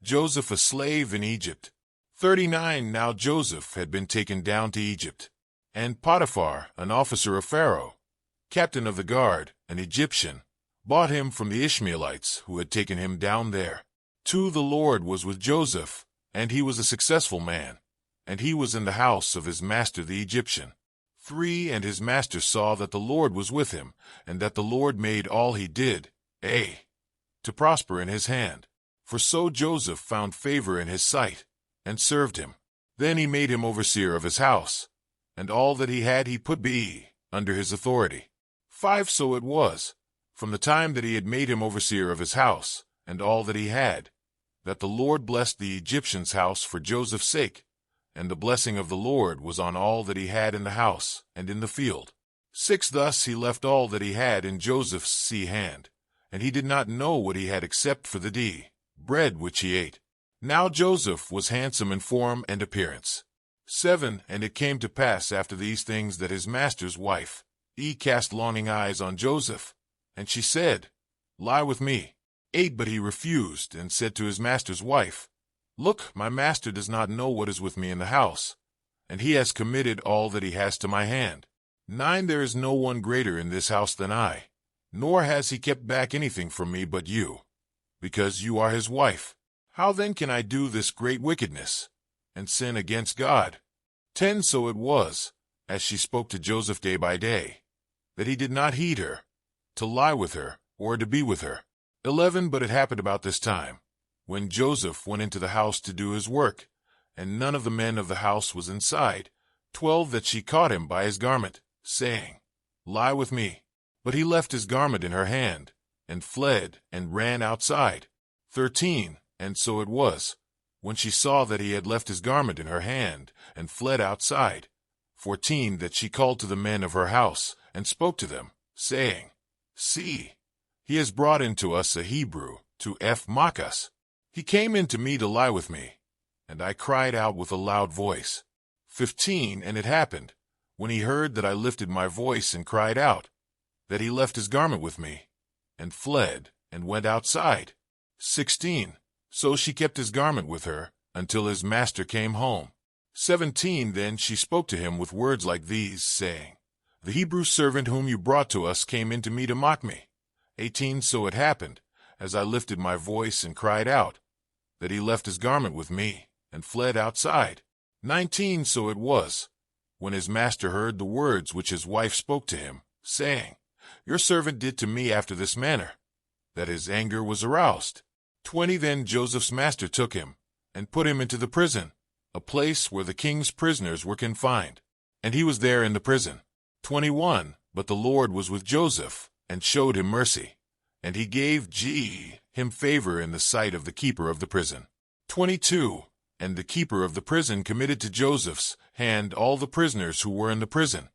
Joseph a slave in Egypt. 39 Now Joseph had been taken down to Egypt, and Potiphar, an officer of Pharaoh, captain of the guard, an Egyptian, bought him from the Ishmaelites who had taken him down there. 2 The Lord was with Joseph, and he was a successful man, and he was in the house of his master the Egyptian. 3 And his master saw that the Lord was with him, and that the Lord made all he did, to prosper in his hand. For so Joseph found favor in his sight, and served him. Then he made him overseer of his house, and all that he had he put under his authority. 5 So it was, from the time that he had made him overseer of his house, and all that he had, that the Lord blessed the Egyptian's house for Joseph's sake, and the blessing of the Lord was on all that he had in the house and in the field. 6 Thus he left all that he had in Joseph's hand, and he did not know what he had except for the bread which he ate. Now Joseph was handsome in form and appearance. 7 And it came to pass after these things that his master's wife, cast longing eyes on Joseph, and she said, Lie with me. 8 But he refused, and said to his master's wife, Look, my master does not know what is with me in the house, and he has committed all that he has to my hand. 9 There is no one greater in this house than I, nor has he kept back anything from me but you, because you are his wife. How then can I do this great wickedness, and sin against God? 10 So it was, as she spoke to Joseph day by day, that he did not heed her, to lie with her, or to be with her. 11 But it happened about this time, when Joseph went into the house to do his work, and none of the men of the house was inside. 12 That she caught him by his garment, saying, Lie with me. But he left his garment in her hand, and fled, and ran outside. 13 And so it was, when she saw that he had left his garment in her hand, and fled outside. 14 That she called to the men of her house, and spoke to them, saying, See, he has brought into us a Hebrew, to mock us. He came in to me to lie with me, and I cried out with a loud voice. 15 And it happened, when he heard that I lifted my voice and cried out, that he left his garment with me, and fled, and went outside. 16 So she kept his garment with her, until his master came home. 17 Then she spoke to him with words like these, saying, The Hebrew servant whom you brought to us came in to me to mock me. 18 So it happened, as I lifted my voice and cried out, that he left his garment with me, and fled outside. 19 So it was, when his master heard the words which his wife spoke to him, saying, Your servant did to me after this manner, that his anger was aroused. 20 Then Joseph's master took him, and put him into the prison, a place where the king's prisoners were confined, and he was there in the prison. 21 But the Lord was with Joseph, and showed him mercy, and he gave him favor in the sight of the keeper of the prison. 22 And the keeper of the prison committed to Joseph's hand all the prisoners who were in the prison.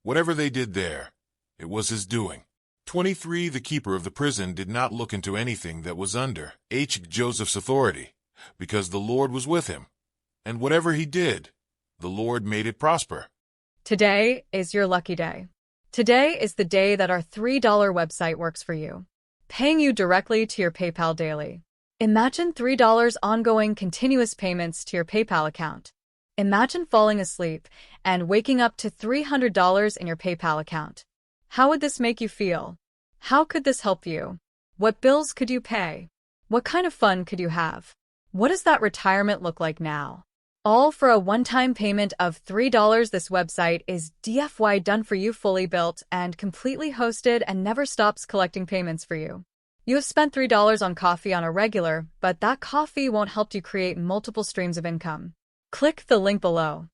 Whatever they did there, it was his doing. 23 The keeper of the prison did not look into anything that was under Joseph's authority, because the Lord was with him, and whatever he did, the Lord made it prosper. Today is your lucky day. Today is the day that our $3 website works for you, paying you directly to your PayPal daily. Imagine $3 ongoing continuous payments to your PayPal account. Imagine falling asleep and waking up to $300 in your PayPal account. How would this make you feel? How could this help you? What bills could you pay? What kind of fun could you have? What does that retirement look like now? All for a one-time payment of $3. This website is DFY done for you, fully built and completely hosted, and never stops collecting payments for you. You have spent $3 on coffee on a regular, but that coffee won't help you create multiple streams of income. Click the link below.